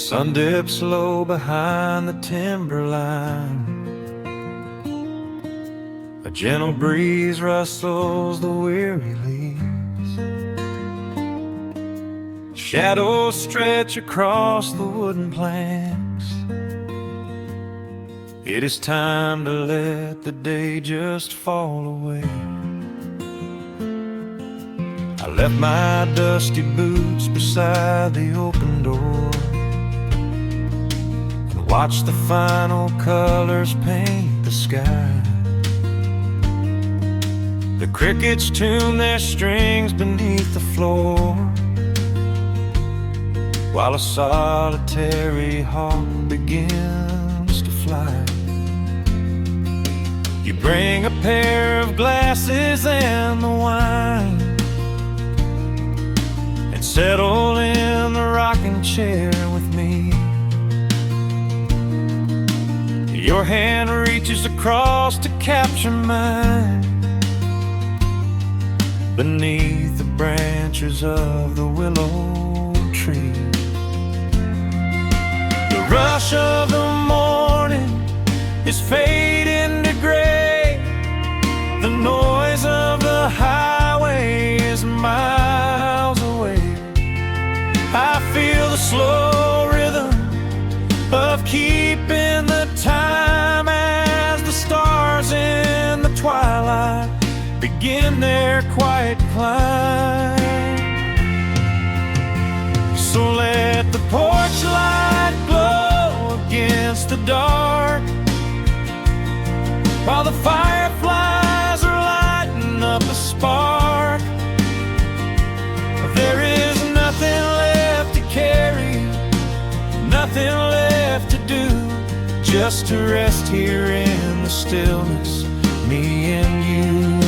sun dips low behind the timberline. A gentle breeze rustles the weary leaves. Shadows stretch across the wooden planks. It is time to let the day just fall away. I left my dusty boots beside the open door and watched the final colors paint the sky. The crickets tune their strings beneath the floor, while a solitary hawk begins to fly. You bring a pair of glasses and the wine, and settle in the rocking chair with me. Your hand reaches across to capture mine, beneath the branches of the willow tree. The rush of the morning is fading to gray. The noise of the highway is miles away. I feel the slow rhythm of keeping the time as the stars in the twilight begin their quiet climb. So let the porch light glow against the dark, while the fireflies are lighting up a spark. There is nothing left to carry, nothing left to do, just to rest here in the stillness, me and you.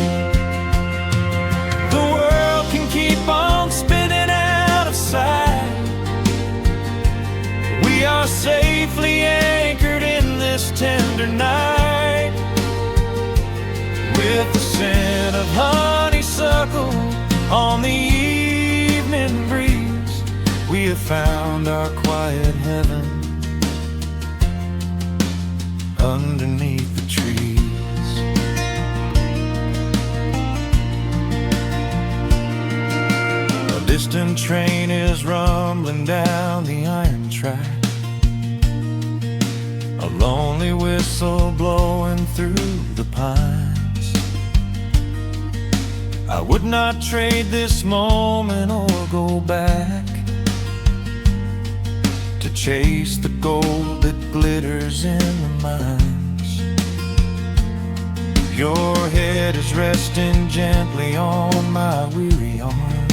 The world can keep on spinning out of sight. We are safely anchored in this tender night, with the scent of honeysuckle on the evening breeze. We have found our quiet heaven underneath the trees. A distant train is rumbling down the iron track, a lonely whistle blowing through the pines. I would not trade this moment or go back to chase the gold that glitters in the mines. Your head is resting gently on my weary arm.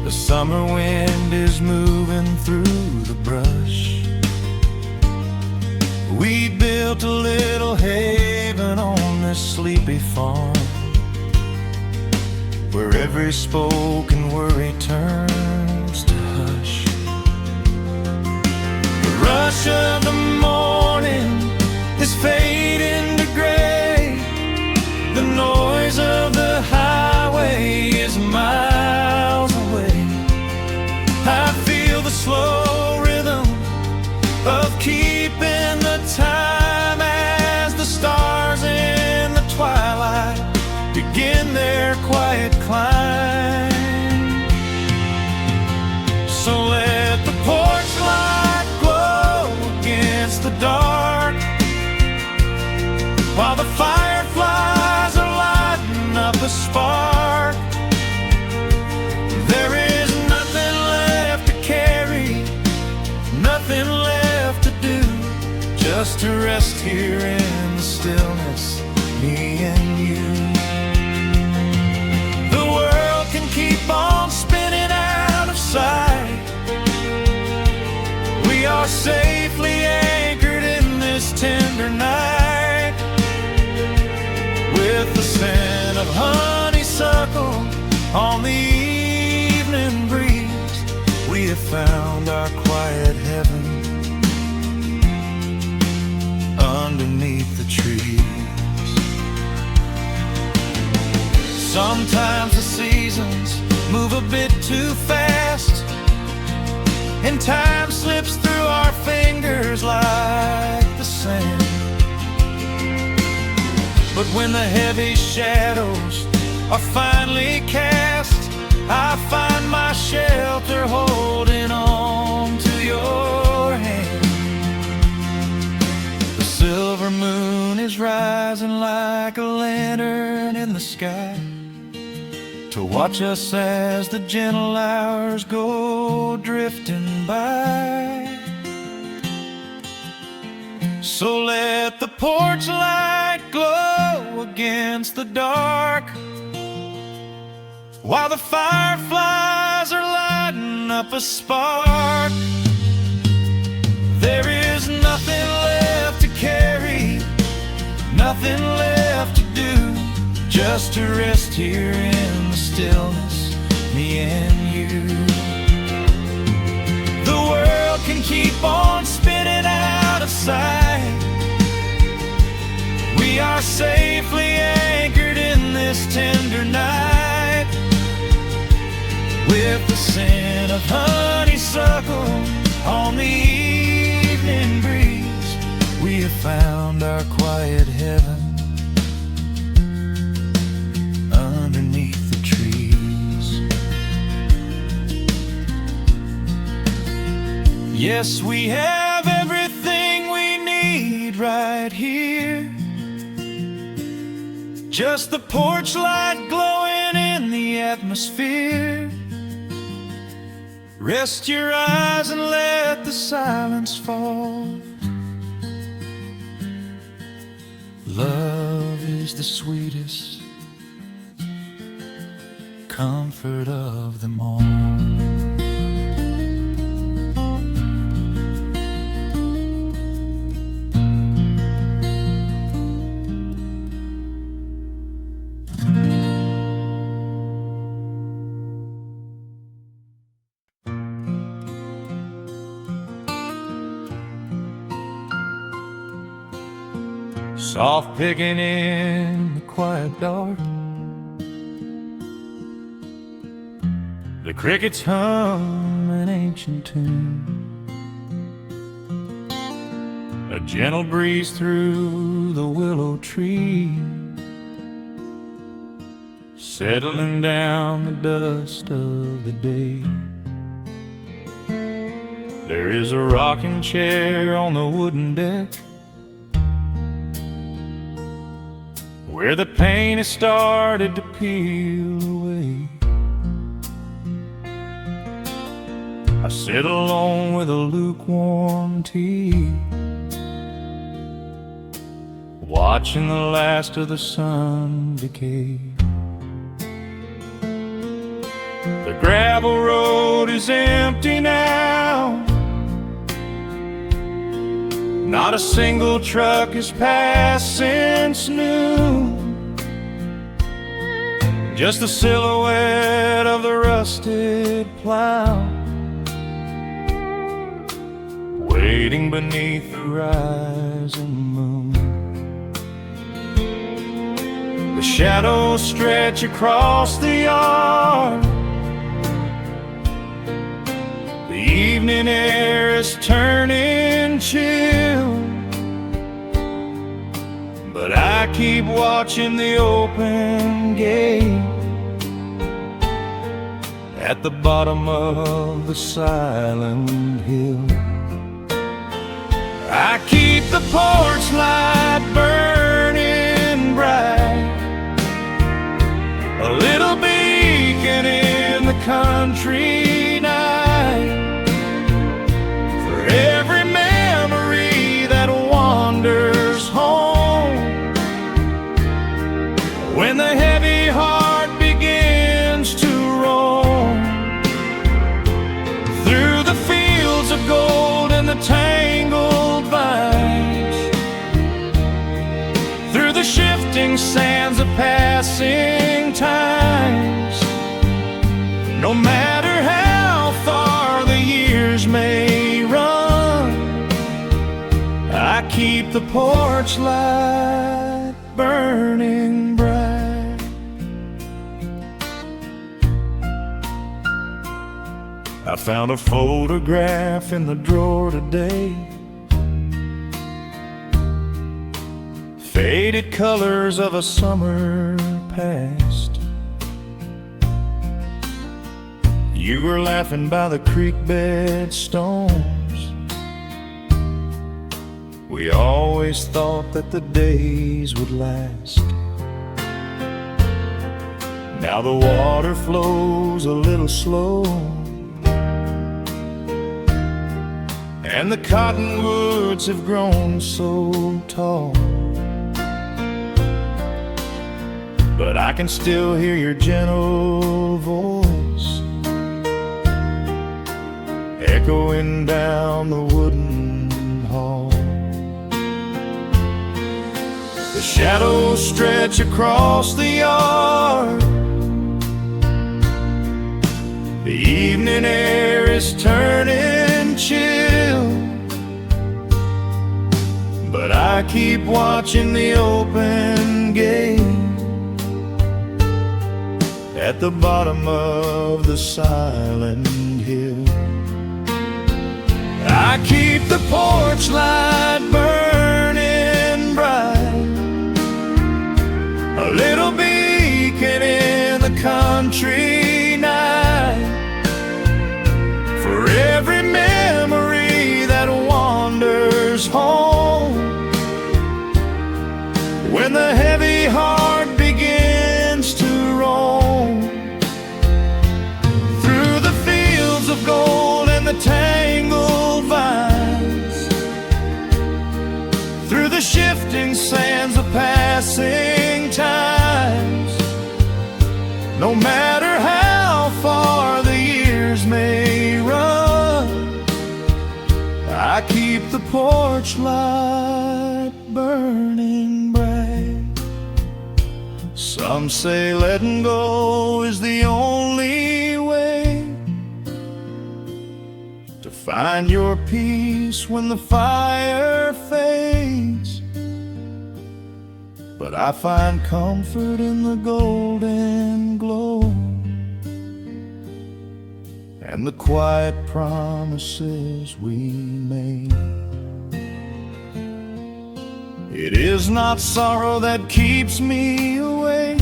The summer wind is moving through the brush. We built a little haven on this sleepy farm, where every spoken worry turns to hush. The rush of the morning is fading to gray. The noise of the highway is miles away. I feel the slow rhythm of keeping the time as the stars in the twilight begin their quiet climb. So let the porch light glow against the dark, while the fireflies are lighting up a spark. There is nothing left to carry, nothing left to do, just to rest here in the stillness, me and you. The world can keep on spinning out of sight. We are safely anchored in this tender night, with the scent of honeysuckle on the evening breeze. We have found our quiet heaven underneath the trees. Sometimes the seasons move a bit too fast, and time slips through our fingers like the sand. But when the heavy shadows are finally cast, I find my shelter holding on to your hand. The silver moon is rising like a lantern in the sky to watch us as the gentle hours go drifting by. So let the porch light glow against the dark, while the fireflies are lighting up a spark. There is nothing left to carry, nothing left to do, just to rest here in the stillness, me and you. The world can keep on spinning out of sight. We are safely anchored in this tender night. With the scent of honeysuckle on the evening breeze, we have found our quiet heaven underneath the trees. Yes, we have everything we need right here. Just the porch light glowing in the atmosphere. Rest your eyes and let the silence fall. Love is the sweetest comfort of them all. Soft picking in the quiet dark, the crickets hum an ancient tune. A gentle breeze through the willow tree, settling down the dust of the day. There is a rocking chair on the wooden deck, where the paint has started to peel away. I sit alone with a lukewarm tea, watching the last of the sun decay. The gravel road is empty now, not a single truck has passed since noon. Just the silhouette of the rusted plow, waiting beneath the rising moon. The shadows stretch across the yard, the evening air is turning chill, but I keep watching the open gate at the bottom of the silent hill. I keep the porch light burning bright, a little beacon in the country night, for every memory that wanders home. When the heavy heart begins to roam through the fields of gold and the tangled vines, through the shifting sands of passing times, no matter how far the years may run, I keep the porch light burning bright. I found a photograph in the drawer today, faded colors of a summer past. You were laughing by the creek bed stones. We always thought that the days would last. Now the water flows a little slow, and the cottonwoods have grown so tall. But I can still hear your gentle voice echoing down the wooden hall. The shadows stretch across the yard. The evening air is turning chill, but I keep watching the open gate at the bottom of the silent hill. I keep the porch light burning bright, a little beacon in the country night, for every memory that wanders home. When the heavy heart begins to roam through the fields of gold and the tangled vines, through the shifting sands of passing times, no matter how far the years may run, I keep the porch light burning bright. Some say letting go is the only way to find your peace when the fire fades, but I find comfort in the golden glow and the quiet promises we made. It is not sorrow that keeps me awake,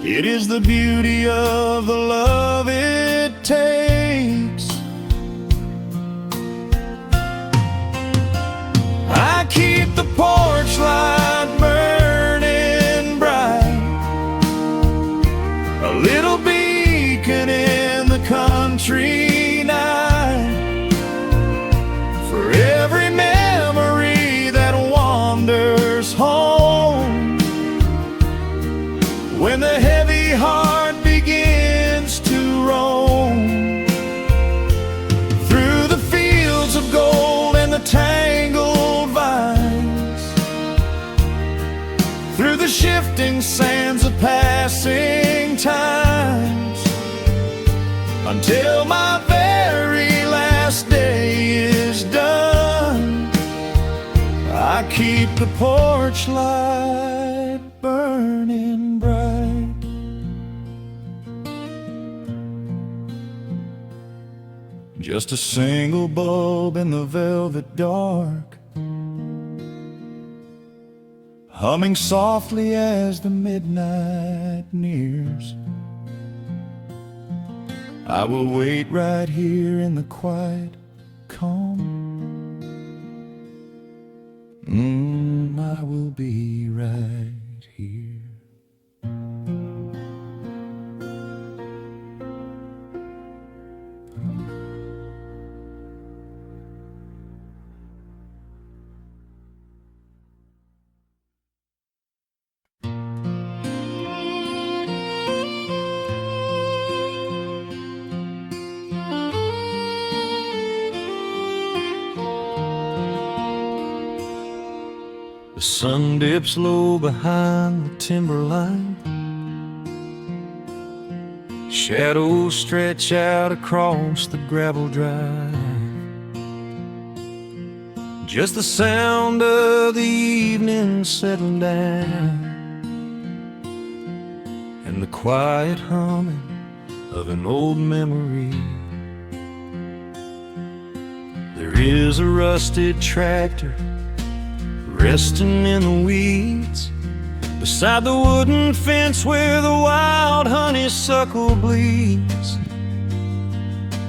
it is the beauty of the love it takes. I keep the porch light burning bright, a little beacon in the country night, for every memory that wanders home. When the heavy heart begins to roam through the fields of gold and the tangled vines, through the shifting sands of passing times, until my very last day is done, I keep the porch light burning bright. Just a single bulb in the velvet dark, humming softly as the midnight nears. I will wait right here in the quiet calm. I will be right here. The sun dips low behind the timberline, shadows stretch out across the gravel drive. Just the sound of the evening settling down, and the quiet humming of an old memory. There is a rusted tractor resting in the weeds beside the wooden fence where the wild honeysuckle bleeds.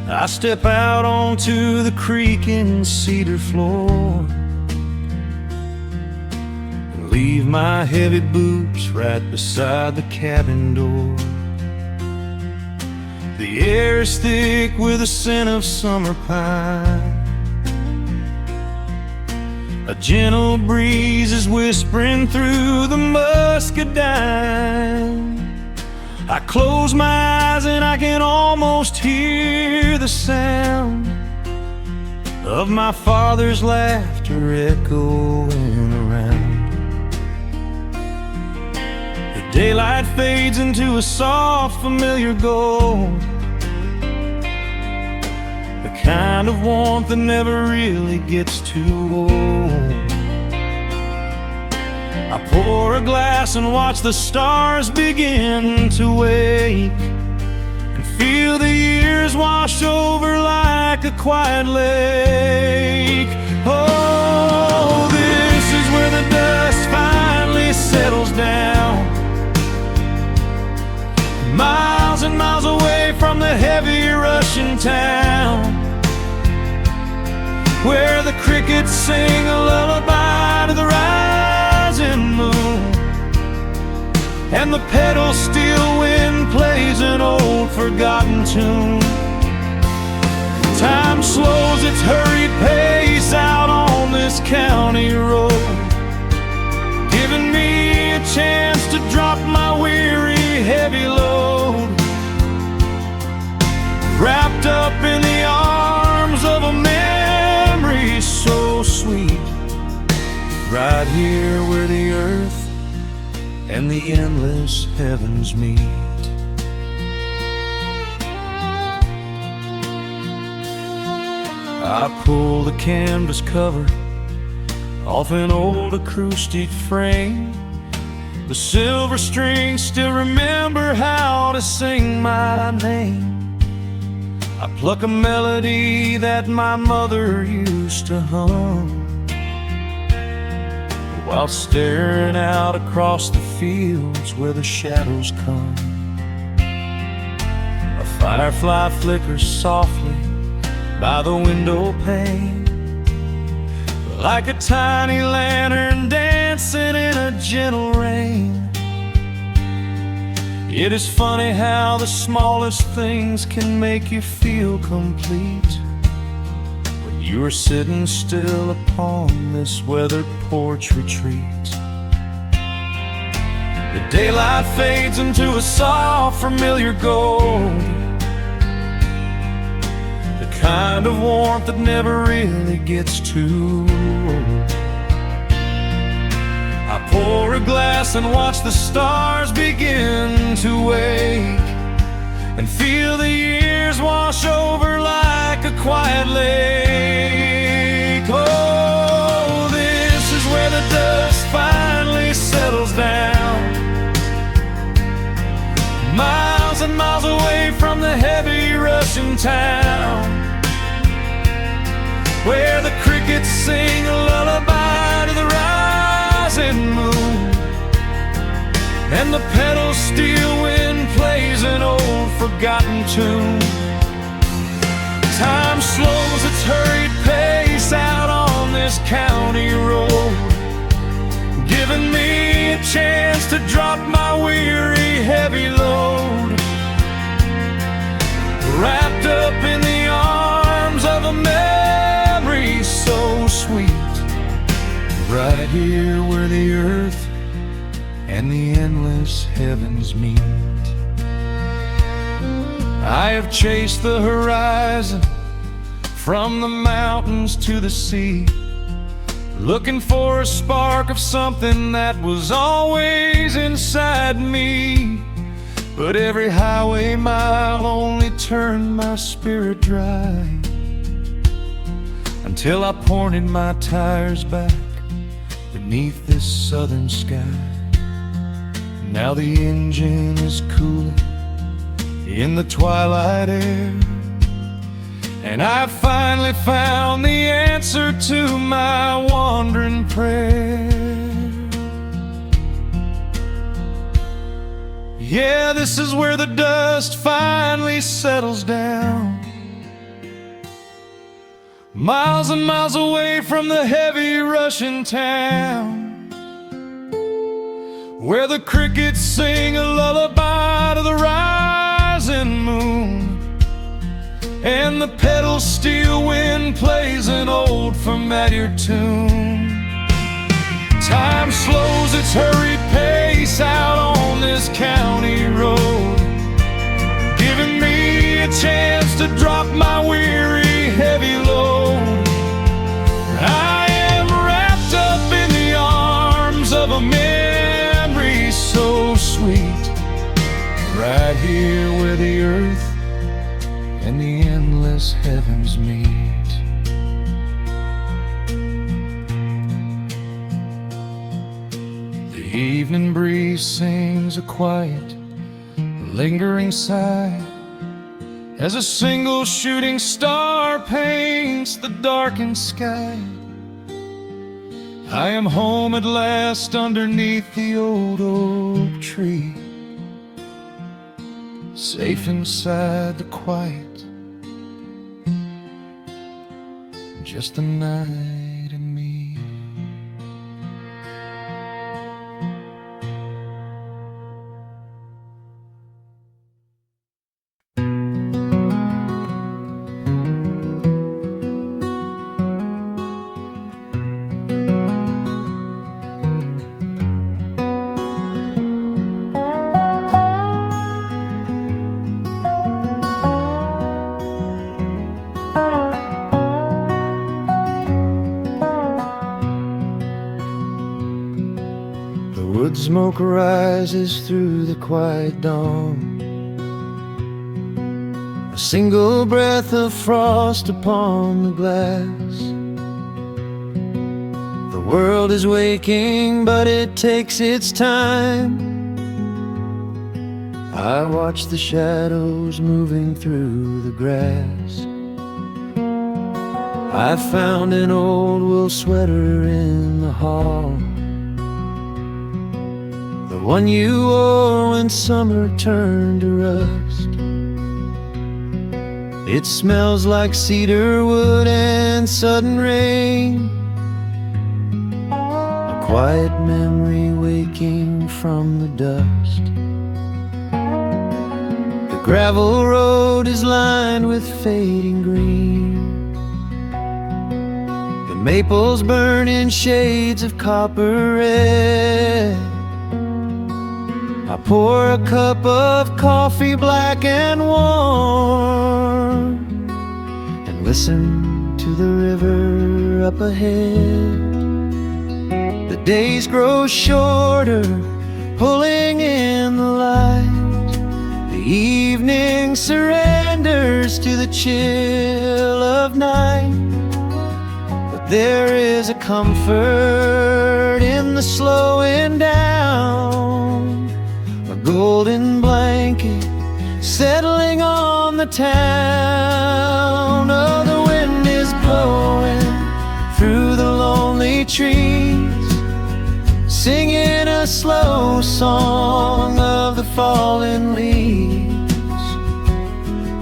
I step out onto the creaking cedar floor and leave my heavy boots right beside the cabin door. The air is thick with the scent of summer pine. A gentle breeze is whispering through the muscadine. I close my eyes and I can almost hear the sound of my father's laughter echoing around. The daylight fades into a soft, familiar gold, the kind of warmth that never really gets too old. I pour a glass and watch the stars begin to wake, and feel the years wash over like a quiet lake. Oh, this is where the dust finally settles down, miles and miles away from the heavy Russian town, where the crickets sing a lullaby to the rising moon, and the pedal steel wind plays an old forgotten tune. Time slows its hurried pace out on this county road, giving me a chance to drop my weary heavy load, wrapped up in the arms of a memory so sweet, right here where the earth and the endless heavens meet. I pull the canvas cover off an old acoustic frame. The silver strings still remember how to sing my name. I pluck a melody that my mother used to hum while staring out across the fields where the shadows come. A firefly flickers softly by the window pane, like a tiny lantern dancing in a gentle rain. It is funny how the smallest things can make you feel complete when you are sitting still upon this weathered porch retreat. The daylight fades into a soft, familiar gold, the kind of warmth that never really gets too old. I pour a glass and watch the stars begin to wake, and feel the years wash over like a quiet lake. Oh, this is where the dust finally settles down, miles and miles away from the heavy Russian town, where the crickets sing a lullaby to the rising moon, and the pedal steel wind plays an old forgotten tune. Time slows its hurried pace out on this county road, giving me a chance to drop my weary heavy load, wrapped up in the arms of a memory so sweet, right here where the earth and the endless heavens meet. I have chased the horizon from the mountains to the sea, looking for a spark of something that was always inside me. But every highway mile only turned my spirit dry, until I pointed my tires back beneath this southern sky. Now the engine is cooling in the twilight air. And I finally found the answer to my wandering prayer. Yeah, this is where the dust finally settles down, miles and miles away from the heavy Russian town, where the crickets sing a lullaby to the rising moon, and the pedal steel wind plays an old familiar tune. Time slows its hurried pace out on this county road, giving me a chance to drop my weary, heavy load. I am wrapped up in the arms of a memory so sweet, right here where the earth and the endless heavens meet. The evening breeze sings a quiet, lingering sigh as a single shooting star paints the darkened sky. I am home at last underneath the old oak tree, safe inside the quiet, just the night and me. Wood smoke rises through the quiet dawn, a single breath of frost upon the glass. The world is waking, but it takes its time. I watch the shadows moving through the grass. I found an old wool sweater in the hall, the one you wore when summer turned to rust. It smells like cedar wood and sudden rain, a quiet memory waking from the dust. The gravel road is lined with fading green, the maples burn in shades of copper red. I pour a cup of coffee black and warm, and listen to the river up ahead. The days grow shorter, pulling in the light. The evening surrenders to the chill of night. But there is a comfort in the slowing down, a golden blanket settling on the town. Oh, the wind is blowing through the lonely trees, singing a slow song of the fallen leaves.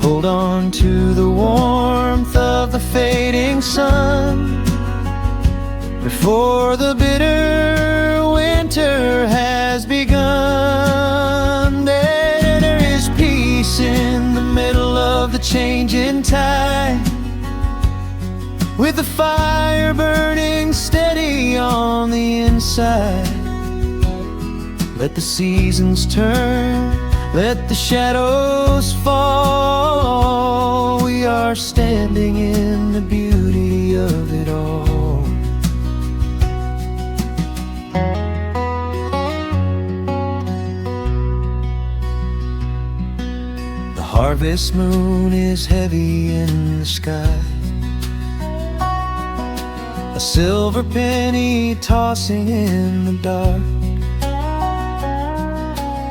Hold on to the warmth of the fading sun before the bitter winter has begun. There is peace in the middle of the changing tide, with the fire burning steady on the inside. Let the seasons turn, let the shadows fall. We are standing in the beauty of it all. The harvest moon is heavy in the sky, a silver penny tossing in the dark.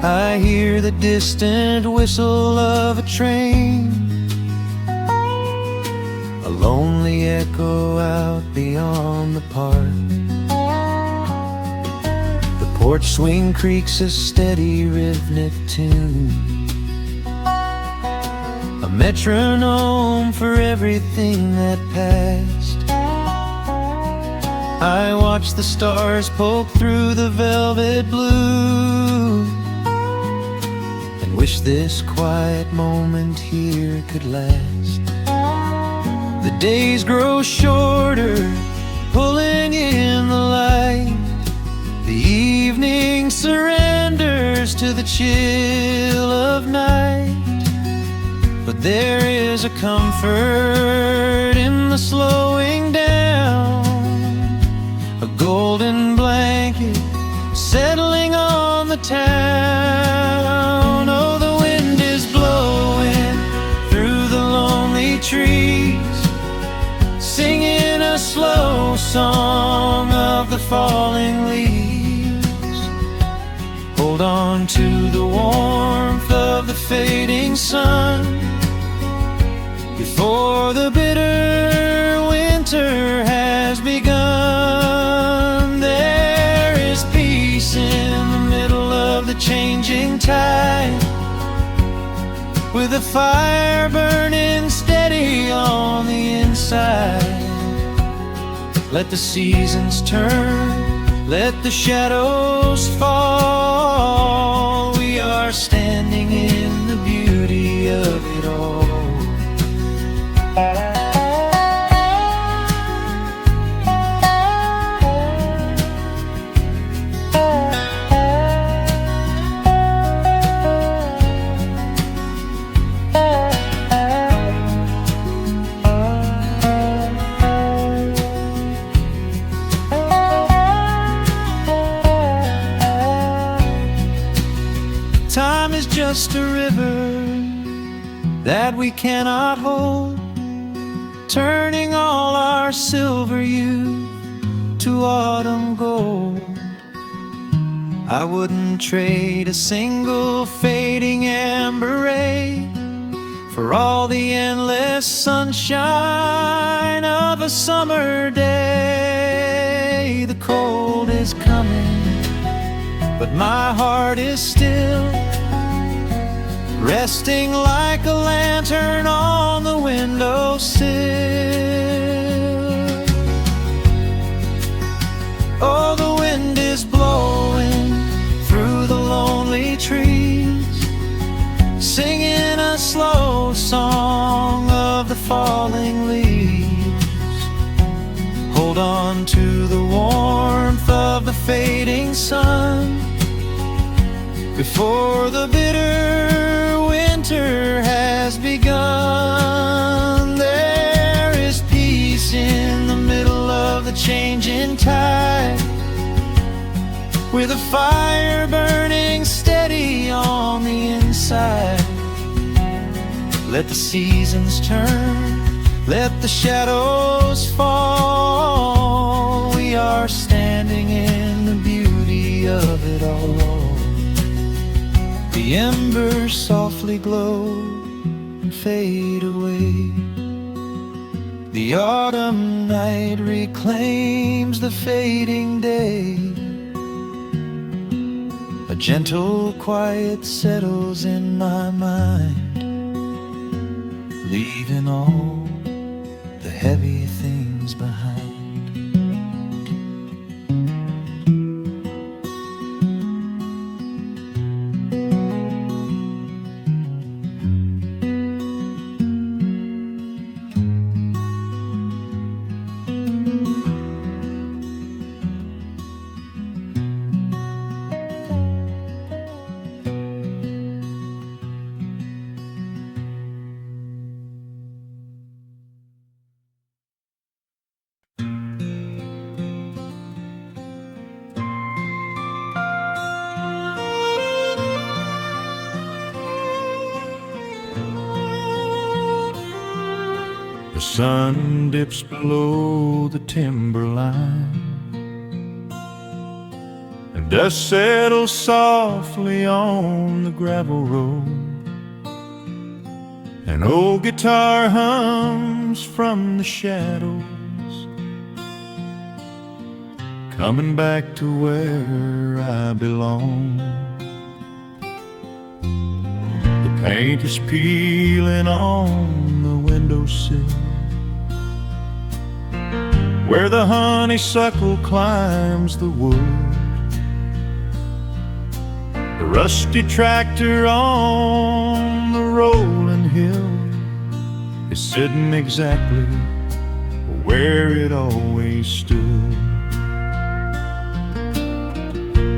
I hear the distant whistle of a train, a lonely echo out beyond the park. The porch swing creaks a steady rhythmic tune, a metronome for everything that passed. I watch the stars poke through the velvet blue, and wish this quiet moment here could last. The days grow shorter, pulling in the light. The evening surrenders to the chill of night. But there is a comfort in the slowing down, a golden blanket settling on the town. Oh, the wind is blowing through the lonely trees, singing a slow song of the falling leaves. Hold on to the warmth of the fading sun before the bitter winter has begun. There is peace in the middle of the changing tide, with a fire burning steady on the inside. Let the seasons turn, let the shadows fall. We are standing in the beauty of it all. Time is just a river that we cannot hold, turning all our silver youth to autumn gold. I wouldn't trade a single fading amber ray for all the endless sunshine of a summer day. The cold is coming, but my heart is still, resting like a lantern on the windowsill. Oh, the wind is blowing through the lonely trees, singing a slow song of the falling leaves. Hold on to the warmth of the fading sun before the bitter winter has begun. There is peace in the middle of the changing tide, with a fire burning steady on the inside. Let the seasons turn, let the shadows fall. We are standing in the beauty of it all. The embers softly glow and fade away. The autumn night reclaims the fading day. A gentle quiet settles in my mind, leaving all the heavy things behind. The sun dips below the timberline, and Dust settles softly on the gravel road. An old guitar hums from the shadows, coming back to where I belong. The paint is peeling on the windowsill, where the honeysuckle climbs the wood. The rusty tractor on the rolling hill is sitting exactly where it always stood.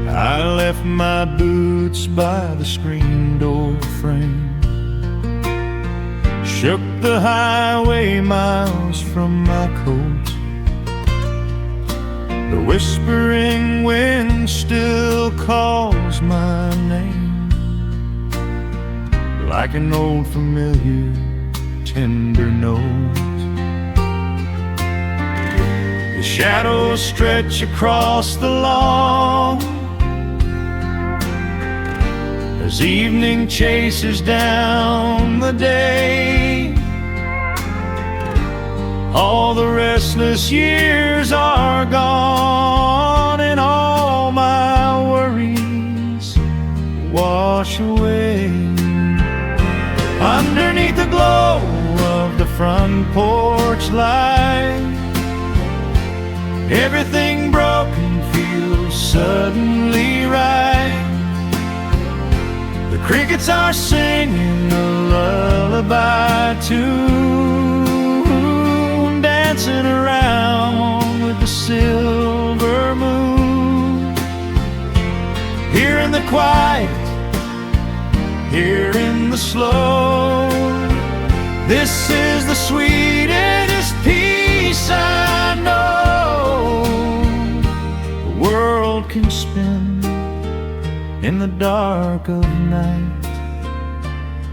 I left my boots by the screen door frame, shook the highway miles from my coat. The whispering wind still calls my name, like an old familiar tender note. The shadows stretch across the lawn as evening chases down the day. All the restless years are gone, and all my worries wash away. Underneath the glow of the front porch light, everything broken feels suddenly right. The crickets are singing a lullaby tune, dancing around with the silver moon. Here in the quiet, here in the slow, this is the sweetest peace I know. The world can spin in the dark of night,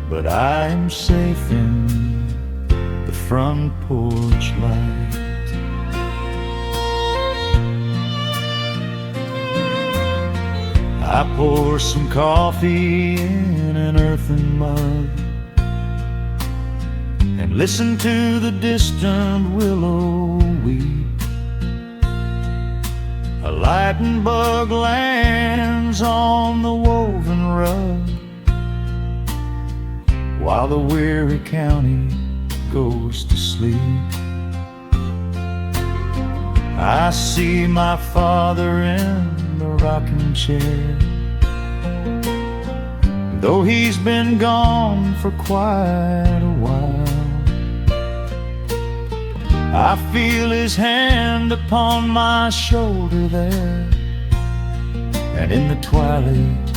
but I am safe in the front porch light. I pour some coffee in an earthen mug and listen to the distant willow weep. A lightning bug lands on the woven rug, while the weary county goes to sleep. I see my father in the rocking chair, though he's been gone for quite a while. I feel his hand upon my shoulder there, and in the twilight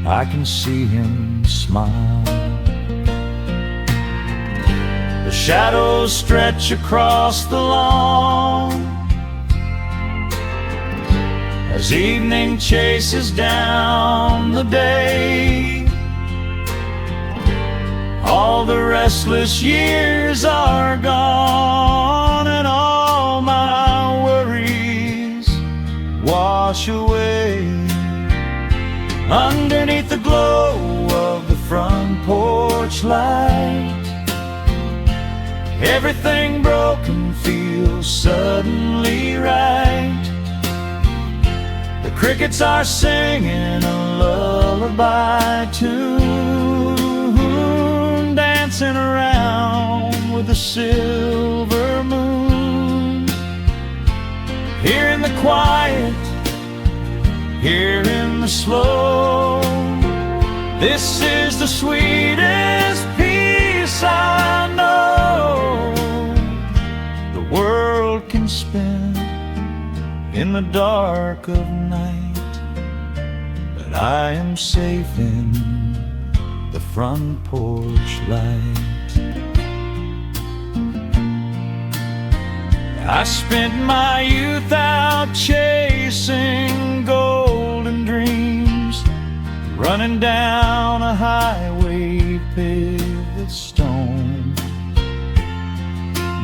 I can see him smile. The shadows stretch across the lawn as evening chases down the day. All the restless years are gone, and all my worries wash away. Underneath the glow of the front porch light, everything broken feels suddenly right. The crickets are singing a lullaby tune, dancing around with the silver moon. Here in the quiet, here in the slow, this is the sweetest peace I know. The world can spin in the dark of night, but I am safe in the front porch light. I spent my youth out chasing golden dreams, running down a highway paved with stone.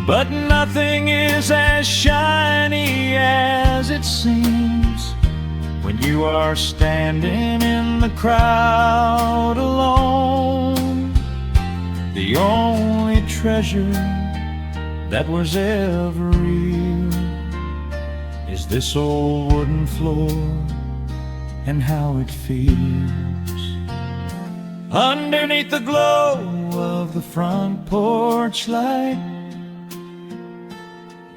But nothing is as shiny as it seems when you you are standing in the crowd alone, the only treasure that was ever real is this old wooden floor and how it feels. Underneath the glow of the front porch light,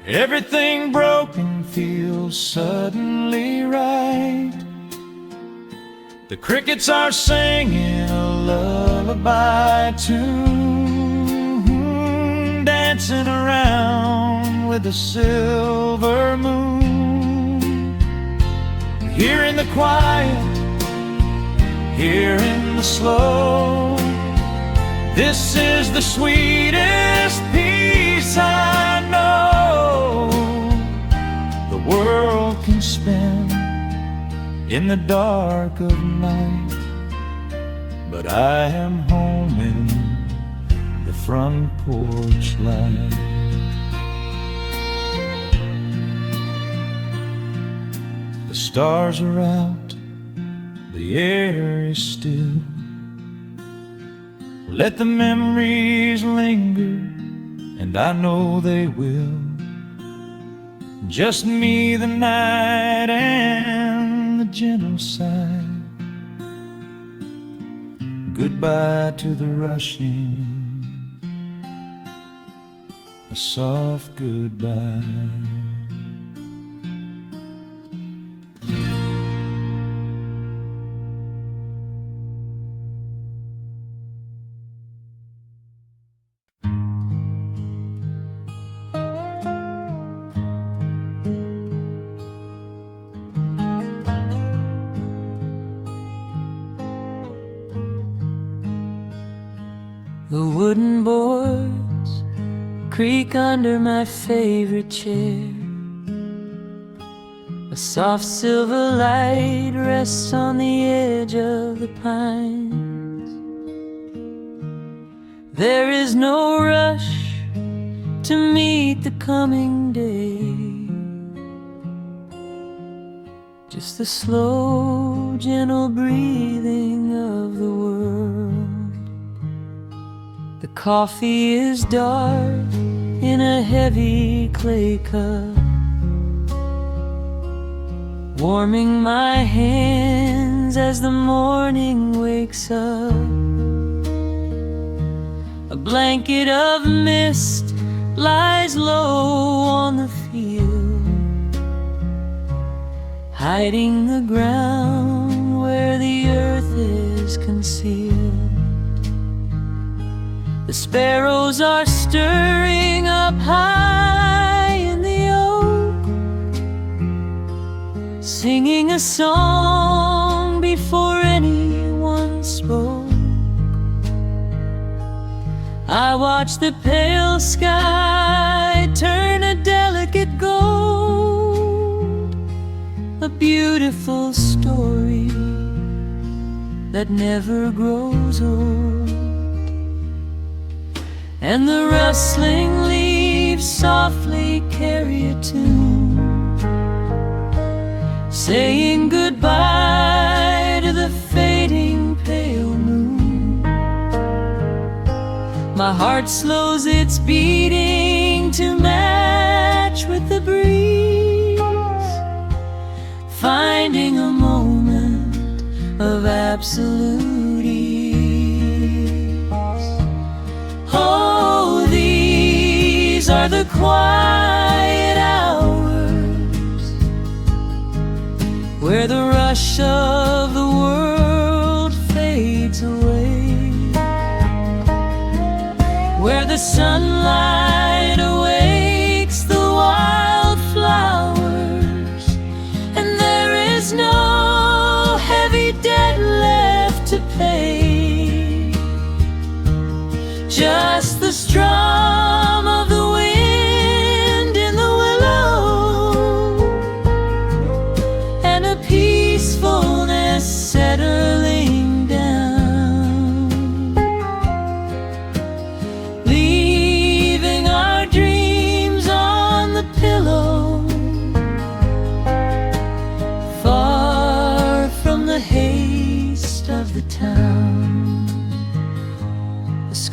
everything broken feels suddenly right. The crickets are singing a lullaby tune, dancing around with the silver moon. Here in the quiet, here in the slow, this is the sweetest peace I know the world can spend in the dark of night. But I am home in the front porch light. The stars are out, the air is still. Let the memories linger, and I know they will. Just me, the night, and the gentle sigh. Goodbye to the rushing, a soft goodbye. The wooden boards creak under my favorite chair. A soft silver light rests on the edge of the pines. There is no rush to meet the coming day, just the slow, gentle breathing of the world. The coffee is dark in a heavy clay cup, warming my hands as the morning wakes up. A blanket of mist lies low on the field, hiding the ground where the earth is concealed. The sparrows are stirring up high in the oak, singing a song before anyone spoke. I watch the pale sky turn a delicate gold, a beautiful story that never grows old. And the rustling leaves softly carry a tune, saying goodbye to the fading pale moon. My heart slows its beating to match with the breeze, finding a moment of absolute ease. Oh, these are the quiet hours where the rush of the world fades away, where the sunlight awakes the wildflowers, and there is no heavy debt left to pay. Just the strum of the wind in the willow, and a peacefulness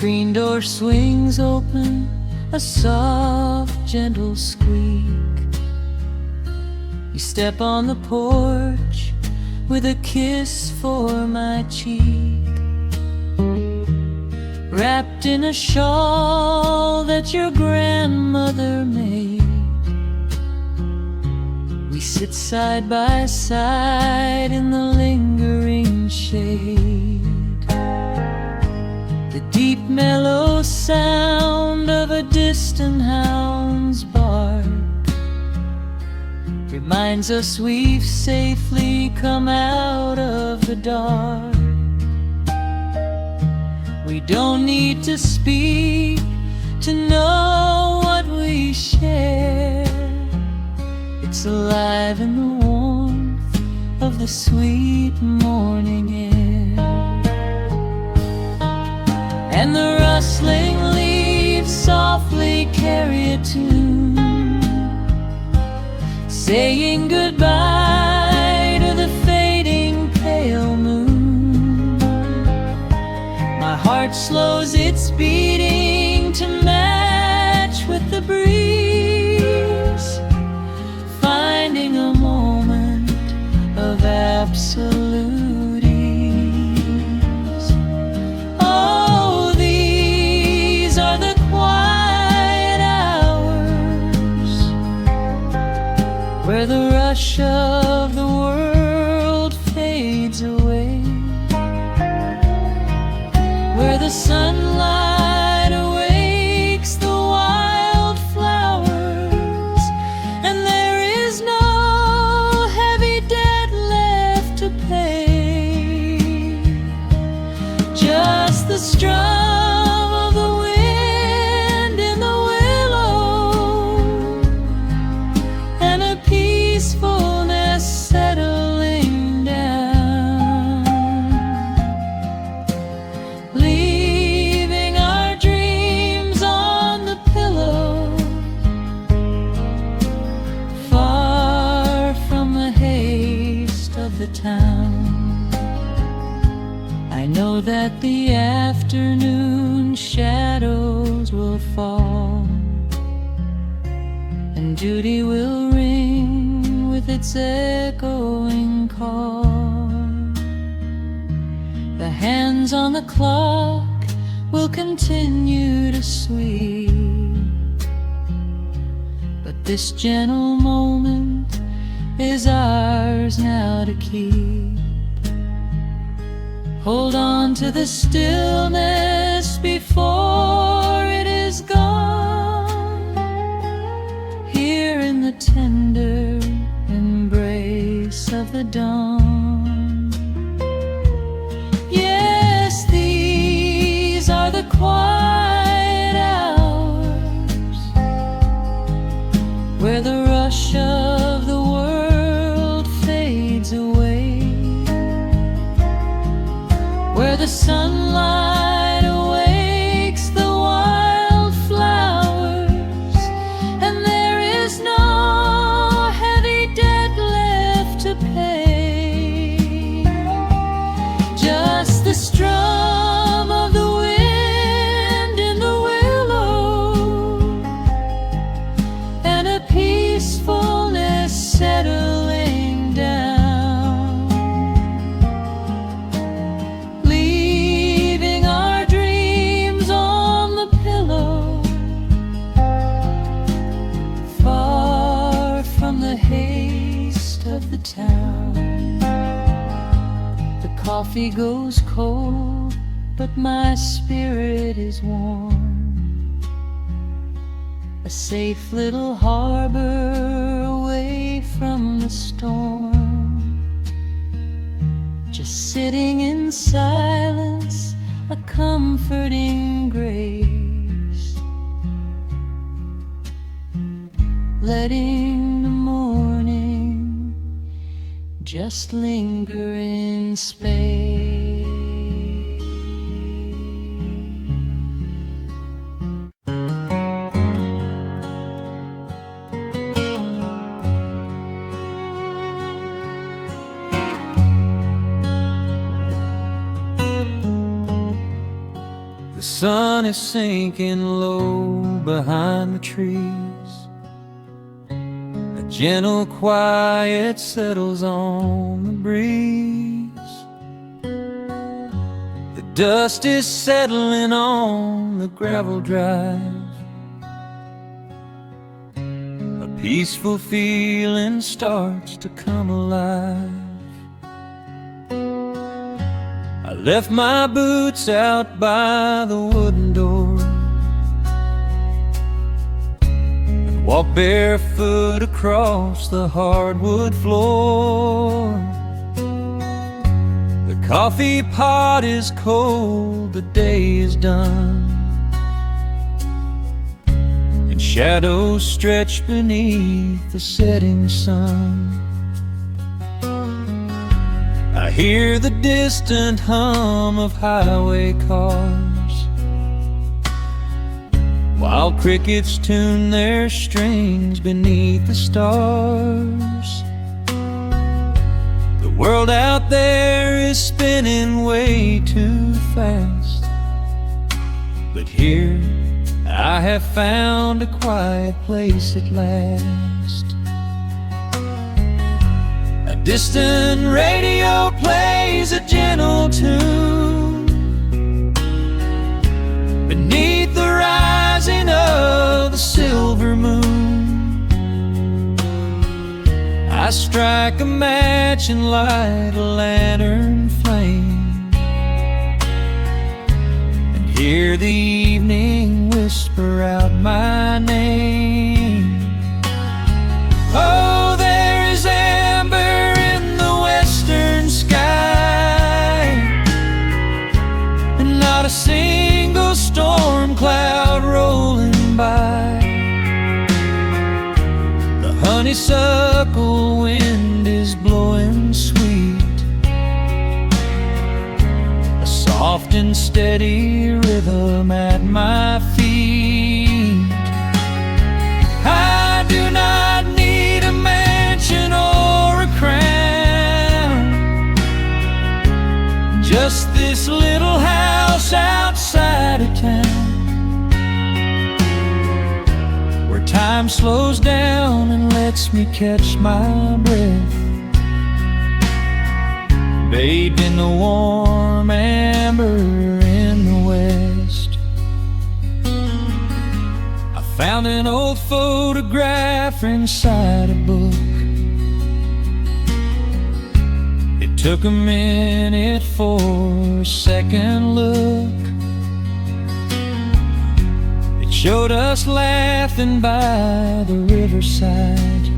screen door swings open, a soft, gentle squeak. You step on the porch with a kiss for my cheek, wrapped in a shawl that your grandmother made. We sit side by side in the lingering shade. The deep mellow sound of a distant hound's bark reminds us we've safely come out of the dark. We don't need to speak to know what we share. It's alive in the warmth of the sweet morning air. And the rustling leaves softly carry a tune, saying goodbye to the fading pale moon. My heart slows its beating to match with the breeze, finding a moment of absolute ease. Oh, these are the quiet hours where the rush of the world fades away, where the sunlight awakes the wildflowers, and there is no heavy debt left to pay. Just the strum of the wind in the willow, and a peacefulness settling down, leaving our dreams on the pillow, far from the haste of the town. I know that the afternoon shadows will fall, and duty will ring with its echoing call. The hands on the clock will continue to sweep, but this gentle moment is ours now to keep. Hold on to the stillness before it is gone, here in the tender embrace of the dawn. Yes, these are the quiet hours where the rush of the world fades away, where the sunlight awakes the wildflowers, and there is no heavy debt left to pay. Just the strum of the wind in the willow, and a peacefulness settling down, leaving our dreams on the pillow, far from the haste of the town. The coffee goes cold, but my spirit is warm, a safe little harbor away from the storm. Just sitting in silence, a comforting grace, letting the morning just linger in space. sun is sinking low behind the trees. A gentle quiet settles on the breeze. The dust is settling on the gravel drive. A peaceful feeling starts to come alive. I left my boots out by the wooden door and walked barefoot across the hardwood floor. The coffee pot is cold, the day is done, and shadows stretch beneath the setting sun. I hear the distant hum of highway cars, while crickets tune their strings beneath the stars. The world out there is spinning way too fast, but here I have found a quiet place at last. A distant radio plays a gentle tune beneath the rising of the silver moon. I strike a match and light a lantern flame, and hear the evening whisper out my name. Oh, there is amber in the western sky, and not a single storm cloud rolling by. The honeysuckle wind is blowing sweet, a soft and steady rhythm at my feet. I do not need a mansion or a crown, just this little house outside of town, where time slows down and lets me catch my breath, bathed in the warm amber in the west. I found an old photograph inside a book. It took a minute for a second look. It showed us laughing by the riverside,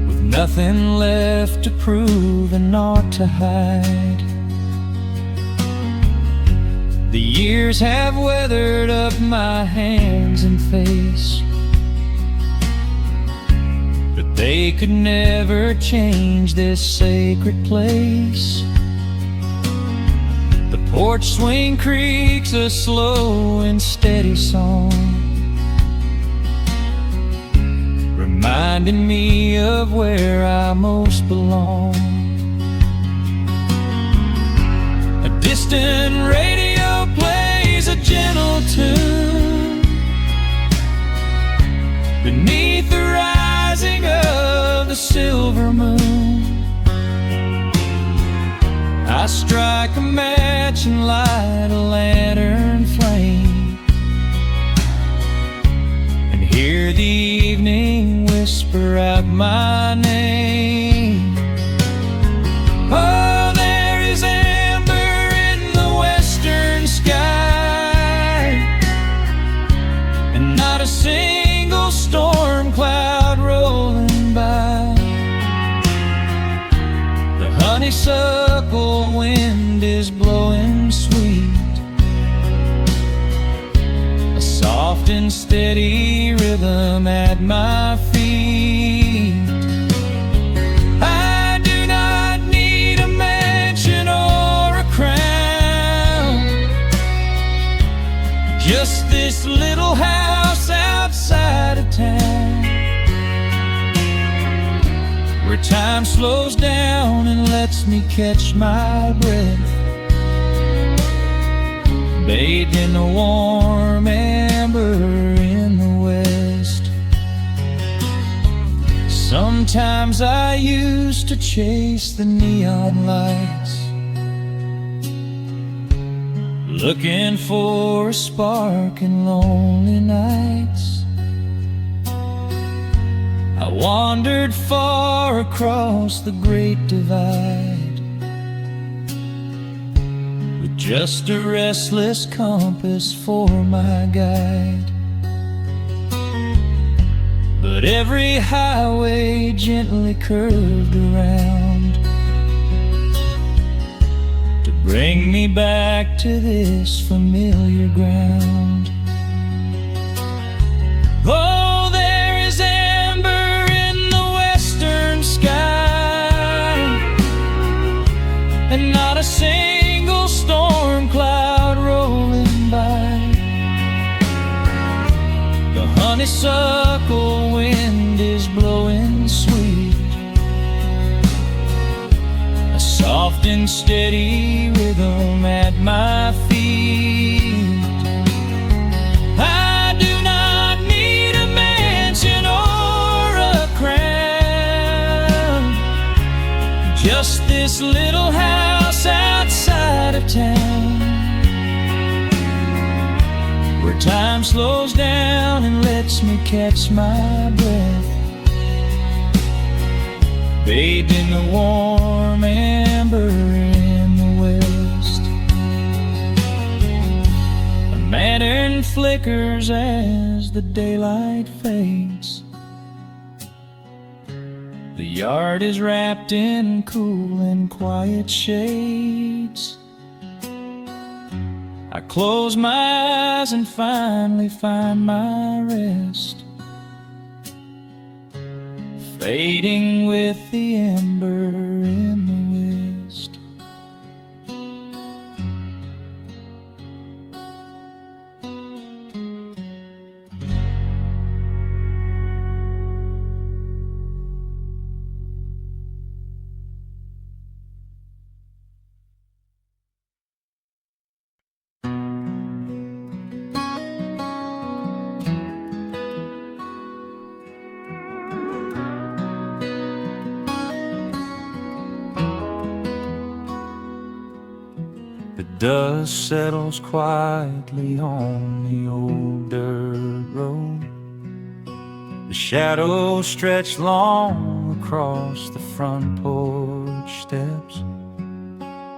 with nothing left to prove and naught to hide. The years have weathered up my hands and face, but they could never change this sacred place. The porch swing creaks a slow and steady song, reminding me of where I most belong. A distant radio plays a gentle tune beneath the rising of the silver moon. I strike a match and light a lantern flame, and hear the evening whisper out my name. Oh, there is amber in the western sky, and not a single storm cloud rolling by. The honeysuckle wind is blowing sweet, a soft and steady rhythm at my feet. I do not need a mansion or a crown, just this little house outside of town, where time slows down and lets me catch my breath, bathed in the warm amber in the west. Sometimes I used to chase the neon lights, looking for a spark in lonely nights. I wandered far across the great divide, with just a restless compass for my guide. But every highway gently curved around to bring me back to this familiar ground. Oh, there is amber in the western sky, and not a single storm cloud rolling by. The honeysuckle wind is blowing sweet, a soft and steady rhythm at my feet. I do not need a mansion or a crown, just this little house outside of town, where time slows down and lets me catch my breath, bathed in the warm amber in the west. A lantern flickers as the daylight fades. The yard is wrapped in cool and quiet shades. I close my eyes and finally find my rest, fading with the ember in the west. The dust settles quietly on the old dirt road. The shadows stretch long across the front porch steps.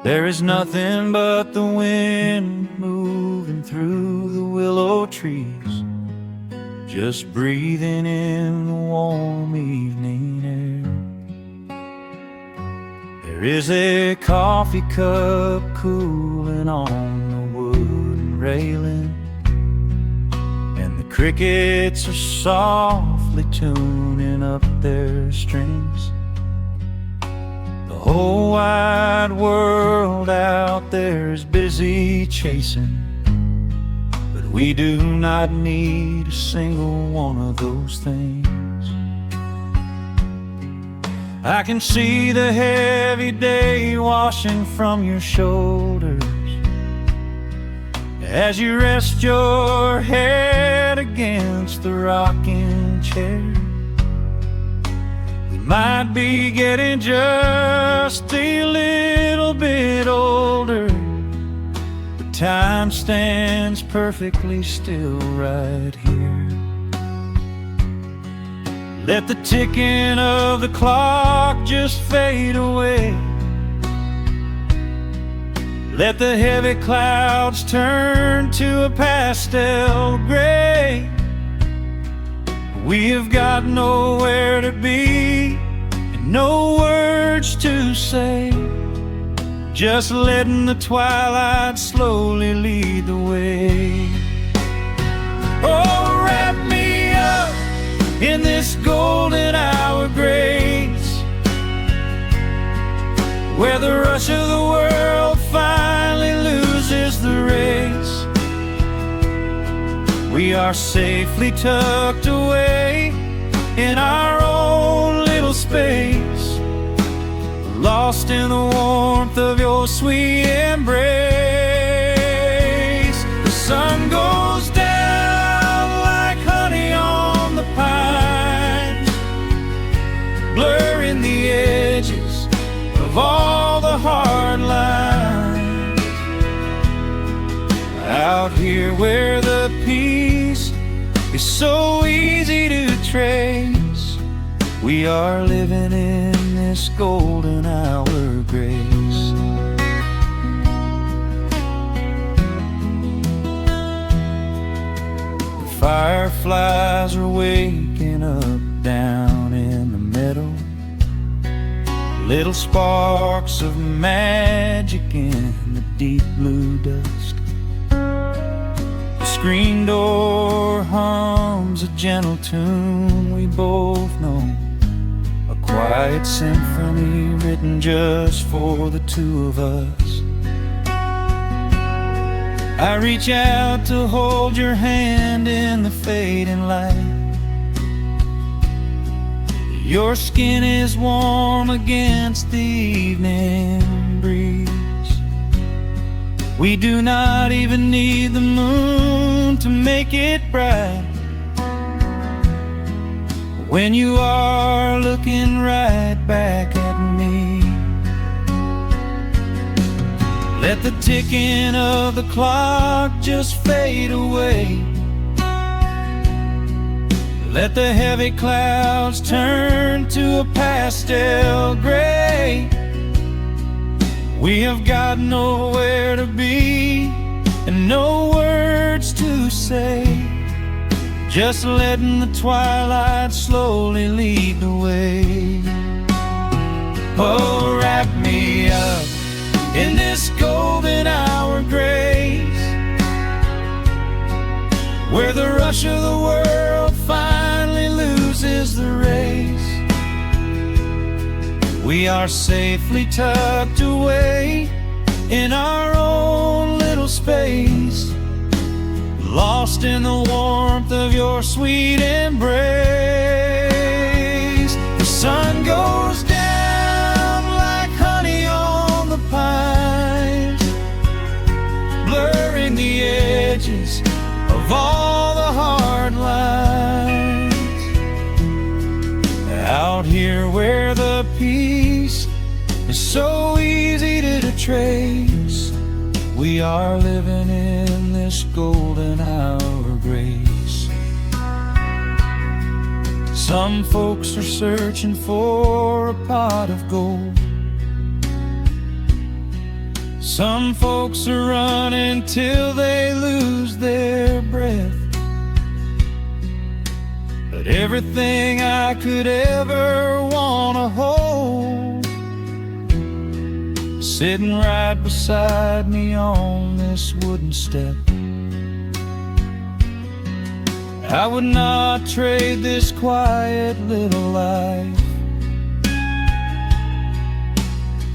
There is nothing but the wind moving through the willow trees, just breathing in the warm evening air. There is a coffee cup cooling on the wooden railing, and the crickets are softly tuning up their strings. The whole wide world out there is busy chasing, but we do not need a single one of those things. I can see the heavy day washing from your shoulders as you rest your head against the rocking chair. We might be getting just a little bit older, but time stands perfectly still right here. Let the ticking of the clock just fade away. Let the heavy clouds turn to a pastel gray. We have got nowhere to be and no words to say, just letting the twilight slowly lead the way. Oh, wrap me up in this golden hour grace, where the rush of the world finally loses the race. We are safely tucked away in our own little space, lost in the warmth of your sweet embrace. We are living in this golden hour grace. The fireflies are waking up down in the meadow, little sparks of magic in the deep blue dusk. The screen door hums a gentle tune we both know, a quiet symphony written just for the two of us. I reach out to hold your hand in the fading light. Your skin is warm against the evening breeze. We do not even need the moon to make it bright, when you are looking right back at me. Let the ticking of the clock just fade away. Let the heavy clouds turn to a pastel gray. We have got nowhere to be and no words to say, just letting the twilight slowly lead the way. Oh, wrap me up in this golden hour grace, where the rush of the world finally loses the race. We are safely tucked away in our own little space, lost in the warmth of your sweet embrace. The sun goes down like honey on the pines, blurring the edges of all the hard lines. Out here where the peace is so easy to trace, we are living in this golden hour grace. Some folks are searching for a pot of gold, some folks are running till they lose their breath. But everything I could ever wanna hold, sitting right beside me on this wooden step. I would not trade this quiet little life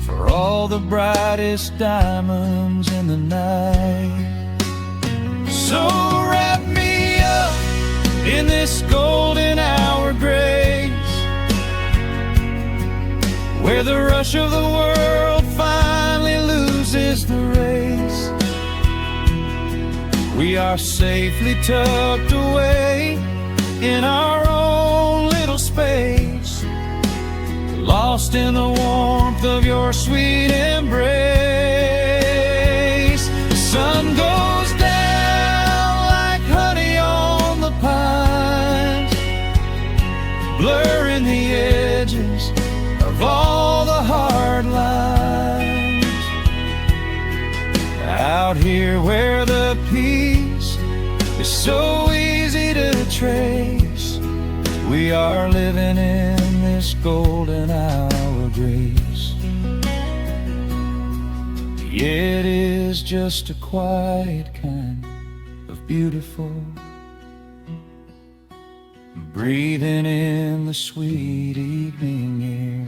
for all the brightest diamonds in the night. So wrap me up in this golden hour grace, where the rush of the world finally loses the race. We are safely tucked away in our own little space, lost in the warmth of your sweet embrace. The sun goes down like honey on the pines, blurring the edges of all the hard lines. Out here where the peace is so easy to trace, we are living in this golden hour grace. It is just a quiet kind of beautiful, breathing in the sweet evening air.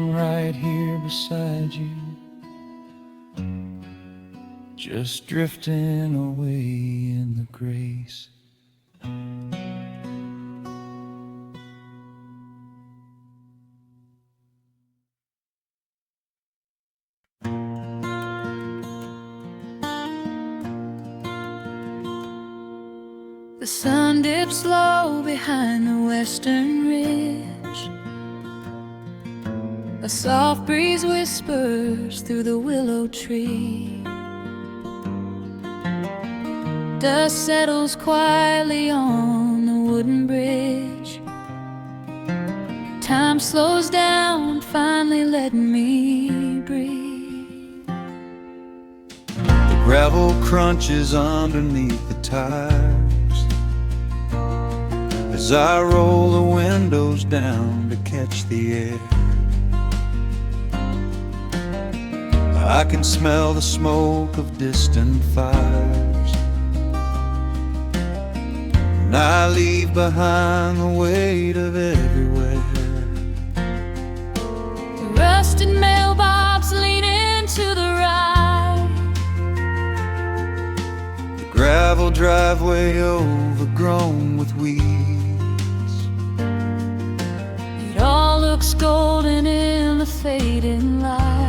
Right here beside you, just drifting away in the grace. The sun dips low behind the western ridge. A soft breeze whispers through the willow tree. Dust settles quietly on the wooden bridge. Time slows down, finally letting me breathe. The gravel crunches underneath the tires as I roll the windows down to catch the air. I can smell the smoke of distant fires, and I leave behind the weight of everywhere. The rusted mailbox leaning to the right, The gravel driveway overgrown with weeds. it all looks golden in the fading light.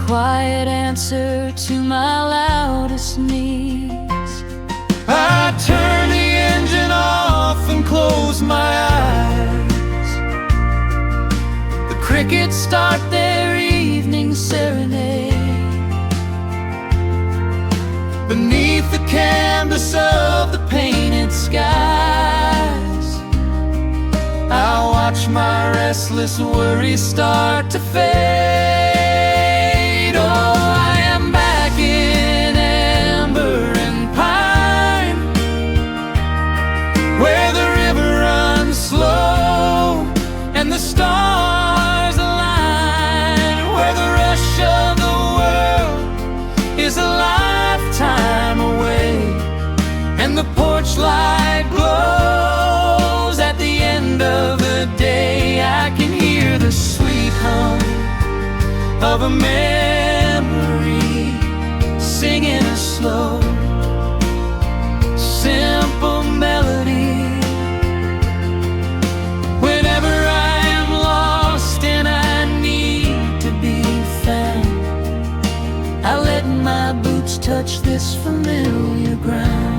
Quiet answer to my loudest needs. I turn the engine off and close my eyes. The crickets start their evening serenade. Beneath the canvas of the painted skies, I watch my restless worries start to fade. Oh, I am back in amber and pine, where the river runs slow and the stars align, where the rush of the world is a lifetime away, and the porch light glows at the end of the day. I can hear the sweet hum of a memory singing a slow, simple melody. Whenever I am lost and I need to be found, I let my boots touch this familiar ground.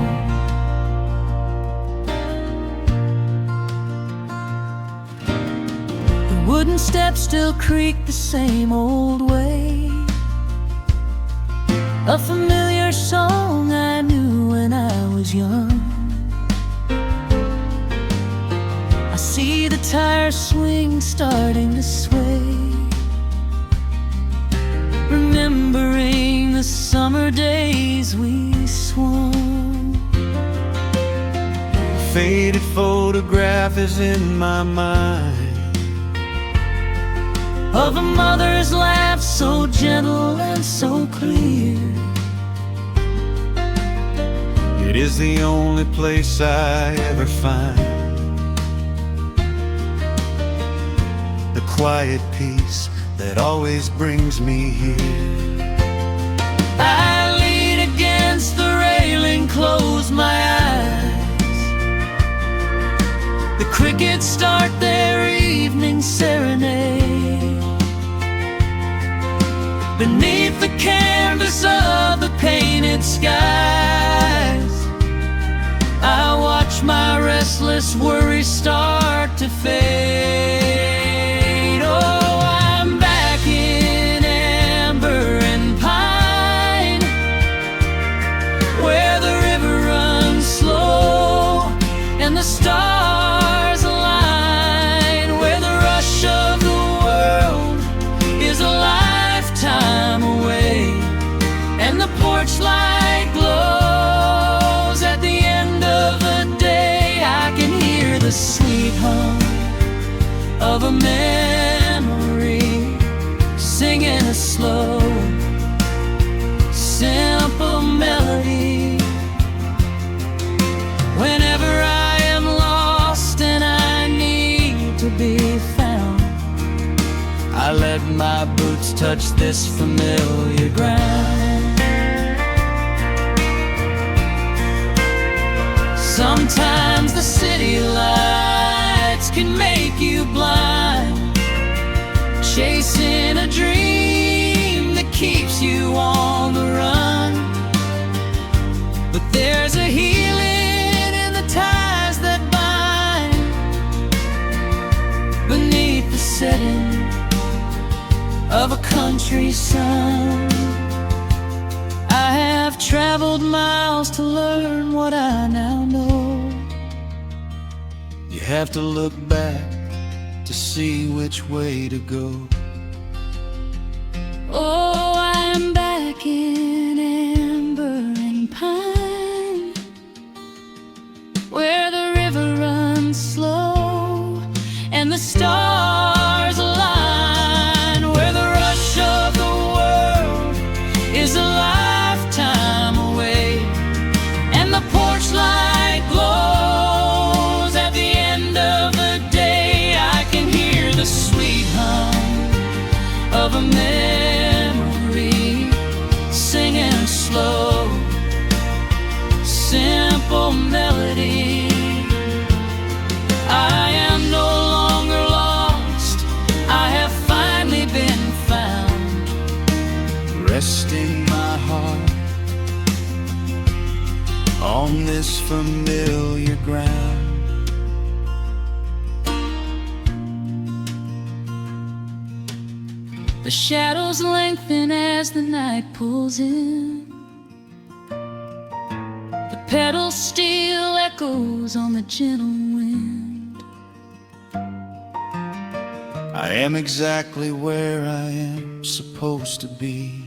The wooden steps still creak the same old way, a familiar song I knew when I was young. I see the tires swing starting to sway, remembering the summer days we swung. A faded photograph is in my mind of a mother's laugh so gentle and so clear. It is the only place I ever find the quiet peace that always brings me here. I lean against the railing, close my eyes. The crickets start their evening serenade. Beneath the canvas of the painted skies, I watch my restless worries start to fade. Oh, I'm back in amber and pine, where the river runs slow and the stars align, where the rush of the world is a lifetime away, and the porch light glows at the end of the day. I can hear the sweet hum of a memory singing a slow, simple melody. Whenever I am lost and I need to be found, I let my boots touch this familiar ground. Sometimes the city lights can make you blind, chasing a dream that keeps you on the run. But there's a healing in the ties that bind beneath the setting of a country sun. I have traveled miles to learn what I now know. You have to look back to see which way to go. Oh, I am back in amber and pine, where the river runs slow and the stars align, where the rush of the world is a lifetime away, and the porch light glows at the end of the day. I can hear the sweet hum of a memory singing slow, simple melody. I am no longer lost, I have finally been found, Resting my heart on this familiar ground. The shadows lengthen as the night pulls in. The pedal steel echoes on the gentle wind. I am exactly where I am supposed to be,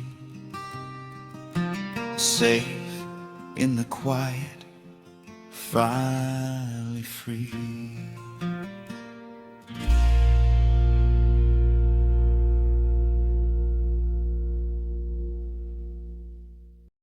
safe in the quiet, finally free.